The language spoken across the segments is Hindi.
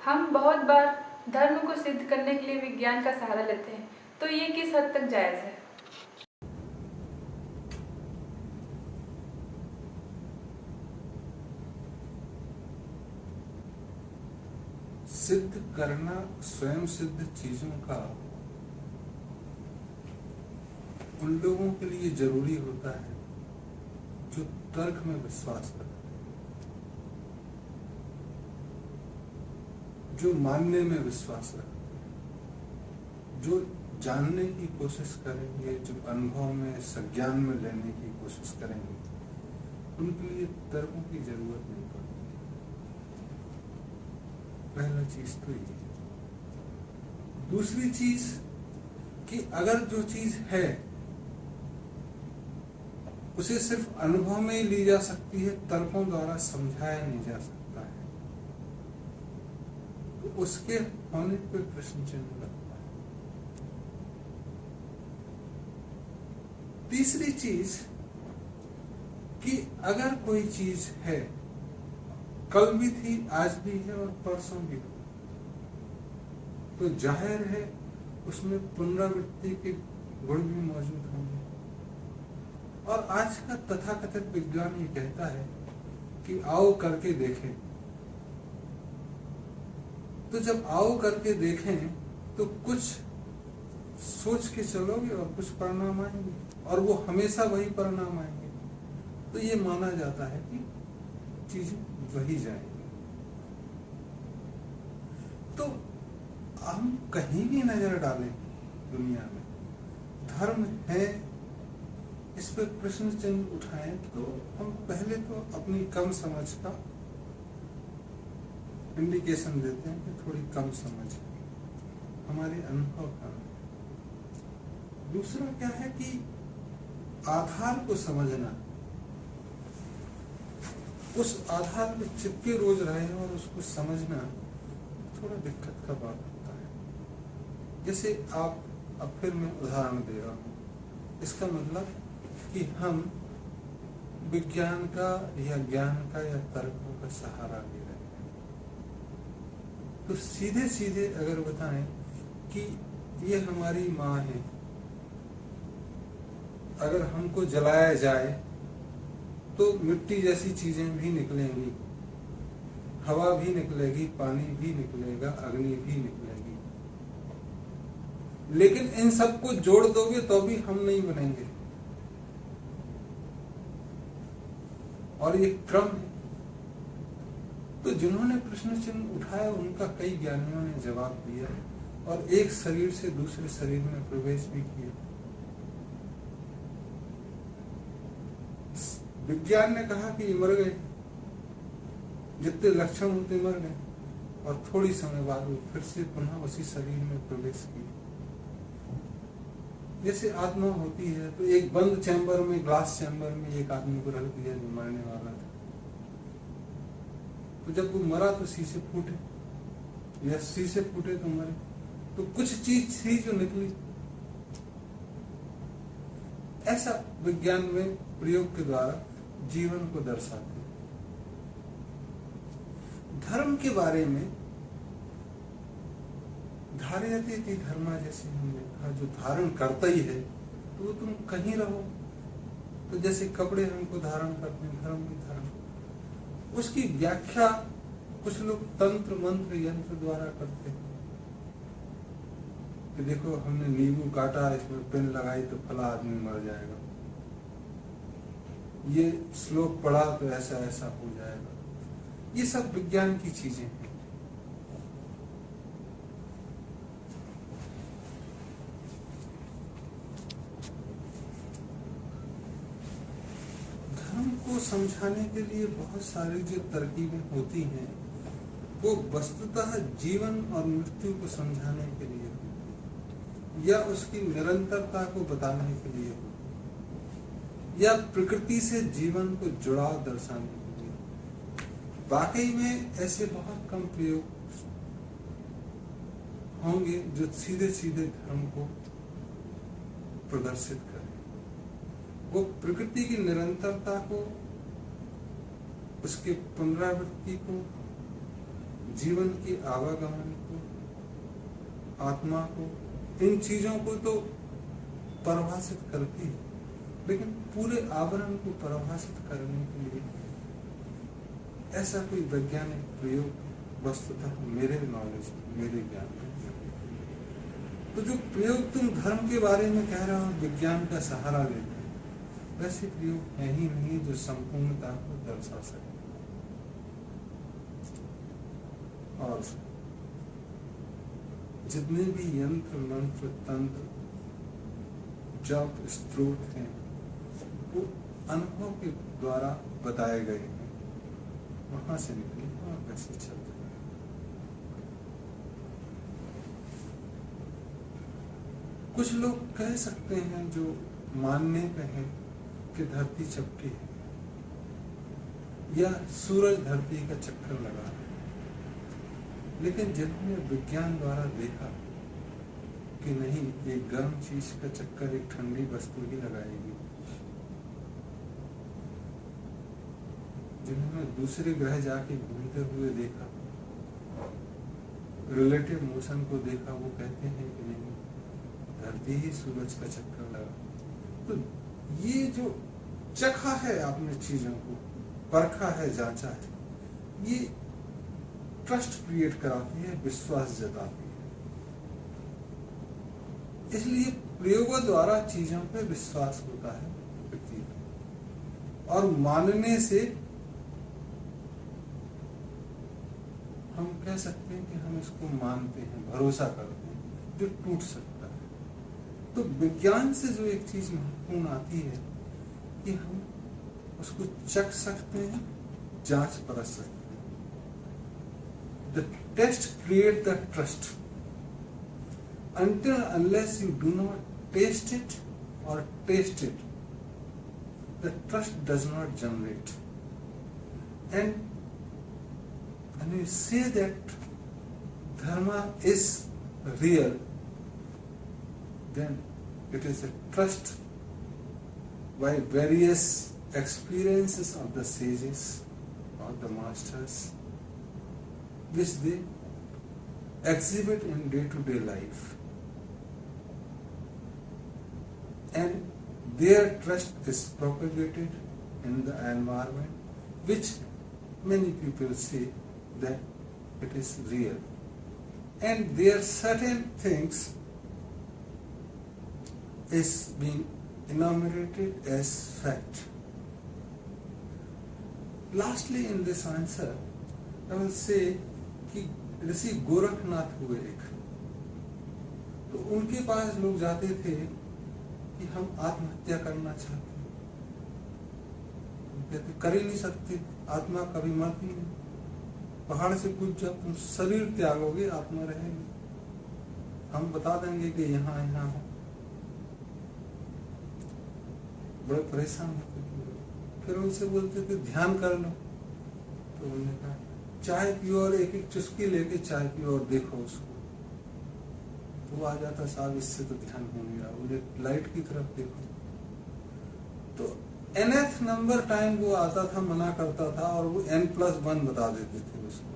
हम बहुत बार धर्म को सिद्ध करने के लिए विज्ञान का सहारा लेते हैं, तो ये किस हद तक जायज़ है? सिद्ध करना स्वयं सिद्ध चीजों का उन लोगों के लिए जरूरी होता है जो तर्क में विश्वास करते हैं, जो मानने में विश्वास रखते हैं, जो जानने की कोशिश करेंगे, जो अनुभव में संज्ञान में लेने की कोशिश करेंगे, उनके लिए तर्कों की जरूरत नहीं पड़ती। पहला चीज तो ये। दूसरी चीज कि अगर जो चीज है उसे सिर्फ अनुभव में ही ली जा सकती है, तर्कों द्वारा समझाया नहीं जा सकता है, तो उसके होने पर प्रश्न चिन्ह लगता है। तीसरी चीज कि अगर कोई चीज है, कल भी थी, आज भी है और परसों भी हो, तो जाहिर है उसमें पुनरावृत्ति के गुण भी मौजूद होंगे। और आज का तथाकथित विज्ञान ये कहता है कि आओ करके देखें। तो जब आओ करके देखें तो कुछ सोच के चलोगे और कुछ परिणाम आएंगे, और वो हमेशा वही परिणाम आएंगे, तो ये माना जाता है कि चीजें वही जाएंगी। तो हम कहीं भी नजर डालें दुनिया में, धर्म है इस पर प्रश्न चिन्ह उठाएं, तो हम पहले तो अपनी कम समझ का इंडिकेशन देते हैं कि थोड़ी कम समझ है, हमारे अनुभव का। दूसरा क्या है कि आधार को समझना, उस आधार पे चिपके रोज रहे और उसको समझना थोड़ा दिक्कत का बात होता है। जैसे आप, अब फिर मैं उदाहरण दे रहा हूं, इसका मतलब कि हम विज्ञान का या ज्ञान का या तर्कों का सहारा ले रहे हैं। तो सीधे सीधे अगर बताएं कि ये हमारी माँ है, अगर हमको जलाया जाए तो मिट्टी जैसी चीजें भी निकलेंगी, हवा भी निकलेगी, पानी भी निकलेगा, अग्नि भी निकलेगी, लेकिन इन सबको जोड़ दोगे तो भी हम नहीं बनेंगे। और ये क्रम है। तो जिन्होंने प्रश्न चिन्ह उठाया उनका कई ज्ञानियों ने जवाब दिया और एक शरीर से दूसरे शरीर में प्रवेश भी किया। विज्ञान ने कहा कि ये मर गए, जितने लक्षण होते मर गए, और थोड़ी समय बाद वो फिर से पुनः उसी शरीर में प्रवेश किए। जैसे आत्मा होती है, तो एक बंद चैम्बर में, ग्लास चैम्बर में एक आदमी को रख दिया जो मरने वाला था, तो जब वो मरा तो शीशे फूटे, या शीशे फूटे तो मरे, तो कुछ चीज थी जो निकली। ऐसा विज्ञान में प्रयोग के द्वारा जीवन को दर्शाते हैं। धर्म के बारे में धारयते इति धर्मा, जैसे हमने कहा, जो धारण करता ही है तो वो तुम कहीं रहो। तो जैसे कपड़े हमको धारण करते हैं, धर्म भी धारण, उसकी व्याख्या कुछ लोग तंत्र मंत्र यंत्र द्वारा करते हैं कि देखो हमने नींबू काटा, इसमें पेन लगाई तो फला आदमी मर जाएगा, ये श्लोक पढ़ा तो ऐसा ऐसा हो जाएगा। ये सब विज्ञान की चीजें हैं। धर्म को समझाने के लिए बहुत सारी जो तरकीबें होती हैं, वो वस्तुतः जीवन और मृत्यु को समझाने के लिए होती है, या उसकी निरंतरता को बताने के लिए होती है, या प्रकृति से जीवन को जुड़ाव दर्शाने के लिए। वाकई में ऐसे बहुत कम प्रयोग होंगे जो सीधे सीधे धर्म को प्रदर्शित करें। वो प्रकृति की निरंतरता को, उसके पुनरावृत्ति को, जीवन के आवागमन को, आत्मा को, इन चीजों को तो परिभाषित करती है, लेकिन पूरे आवरण को परिभाषित करने के लिए ऐसा कोई वैज्ञानिक प्रयोग वस्तुतः मेरे नॉलेज, मेरे ज्ञान में, तो जो प्रयोग तुम धर्म के बारे में कह रहे हो विज्ञान का सहारा लेते हैं, वैसे प्रयोग है ही नहीं जो संपूर्णता को दर्शा सके। और जितने भी यंत्र, मंत्र, तंत्र, जप, स्त्रोत हैं, वो अनुभव के द्वारा बताए गए हैं, वहां से निकले और वैसे चलते हैं। कुछ लोग कह सकते हैं जो मानने पे है कि धरती चपटी है या सूरज धरती का चक्कर लगा है, लेकिन जिन्होंने विज्ञान द्वारा देखा कि नहीं, एक गर्म चीज का चक्कर एक ठंडी वस्तु ही लगाएगी, जिन्होंने दूसरे ग्रह जाके घूमते हुए देखा, रिलेटिव मोशन को देखा, वो कहते हैं कि नहीं, धरती ही सूरज का चक्कर लगा। तो ये जो चखा है आपने चीजों को, परखा है, जांचा है, ये ट्रस्ट क्रिएट कराती है, विश्वास जताती है। इसलिए प्रयोगों द्वारा चीजों पे विश्वास होता है व्यक्ति का, और मानने से हम कह सकते हैं कि हम इसको मानते हैं, भरोसा करते हैं, जो टूट सकता है। तो विज्ञान से जो एक चीज महत्वपूर्ण आती है कि हम उसको चख सकते हैं, जांच परख सकते हैं। The test create the trust. Until unless you do not taste it or taste it, the trust does not generate. And when you say that dharma is real, then it is a trust by various experiences of the sages or the masters, which they exhibit in day-to-day life, and their trust is propagated in the environment, which many people say that it is real, and there are certain things is being enumerated as fact. Lastly, in this answer, I will say कि ऋषि गोरखनाथ हुए एक, तो उनके पास लोग जाते थे कि हम आत्महत्या करना चाहते हैं, कहते कर ही नहीं सकते, आत्मा कभी मरती नहीं, पहाड़ से कूद जाओ, तुम शरीर त्यागोगे, आत्मा रहेगी, हम बता देंगे कि यहाँ यहाँ हो। बड़े परेशान होते थे, फिर उनसे बोलते थे ध्यान कर लो, तो उन्होंने कहा चाय पियो और एक एक चुस्की लेके चाय पियो और देखो उसको, तो वो आ जाता, साहब इससे तो ध्यान हो नहीं रहा, बोले लाइट की तरफ देखो। तो nth नंबर टाइम वो आता था, मना करता था, और वो n+1 बता देते थे उसको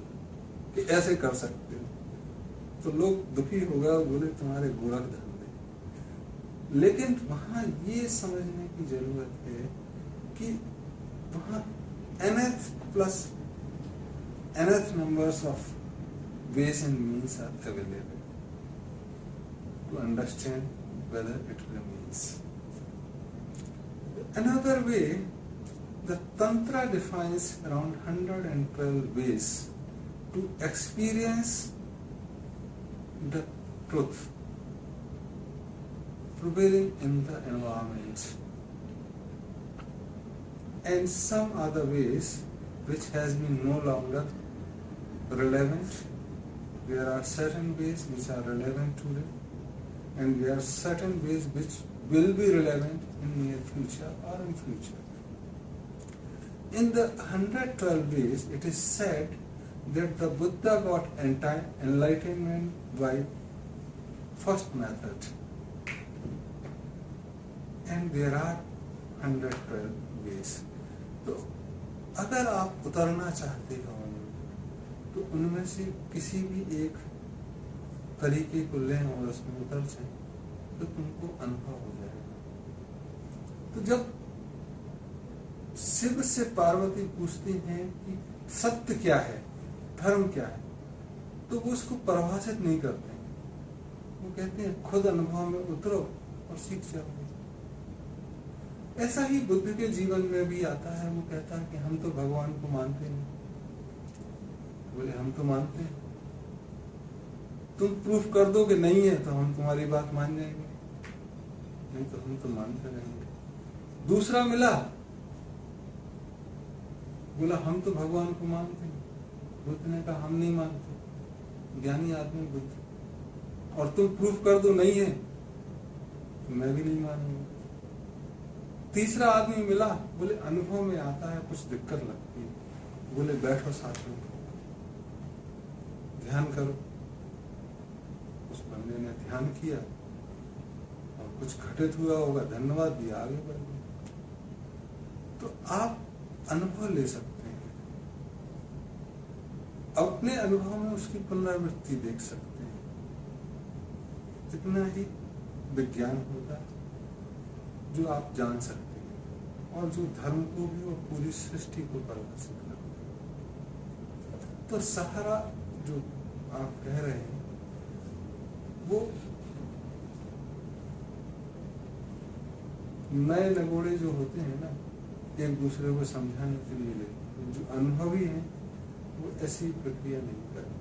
कि ऐसे कर सकते हो। तो लोग दुखी हो गए, बोले तुम्हारे गोरख धंधे। लेकिन वहां ये समझने की जरूरत है कि वहां nth numbers of ways and means are available to understand whether it remains. Another way, the Tantra defines around 112 ways to experience the truth prevailing in the environment, and some other ways which has been no longer relevant. There are certain ways which are relevant today, and there are certain ways which will be relevant in near future or in future. In the 112 ways, it is said that the Buddha got enlightenment by first method, and there are 112 ways. तो अगर आप उतरना चाहते हो तो उनमें से किसी भी एक तरीके को लें और उसमें उतर जाएं तो तुमको अनुभव हो जाएगा। तो जब शिव से पार्वती पूछती हैं कि सत्य क्या है, धर्म क्या है, तो वो उसको परिभाषित नहीं करते हैं। वो कहते हैं खुद अनुभव में उतरो और सीख जाओ। ऐसा ही बुद्ध के जीवन में भी आता है। वो कहता है कि हम तो भगवान को मानते नहीं। बोले हम तो मानते हैं, तुम प्रूफ कर दो कि नहीं है तो हम तुम्हारी बात मान जाएंगे, नहीं तो हम तो मानते रहेंगे। दूसरा मिला, बोला हम तो भगवान को मानते हैं। बुद्ध ने कहा हम नहीं मानते, ज्ञानी आदमी बुद्ध, और तुम प्रूफ कर दो नहीं है तो मैं भी नहीं मानूंगा। तीसरा आदमी मिला, बोले अनुभव में आता है, कुछ दिक्कत लगती है। बोले बैठो साथ में ध्यान करो। उस बंदे ने ध्यान किया और कुछ घटित हुआ होगा, धन्यवाद दिया, आगे बढ़ गए। तो आप अनुभव ले सकते हैं, अपने अनुभव में उसकी पुनरावृत्ति देख सकते हैं। इतना ही विज्ञान होता है जो आप जान सकते हैं और जो धर्म को भी और पूरी सृष्टि को परिभाषित करता है। तो सहारा जो आप कह रहे हैं वो नए नगोड़े जो होते हैं ना, एक दूसरे को समझाने के लिए, जो अनुभवी हैं वो ऐसी प्रक्रिया नहीं करते।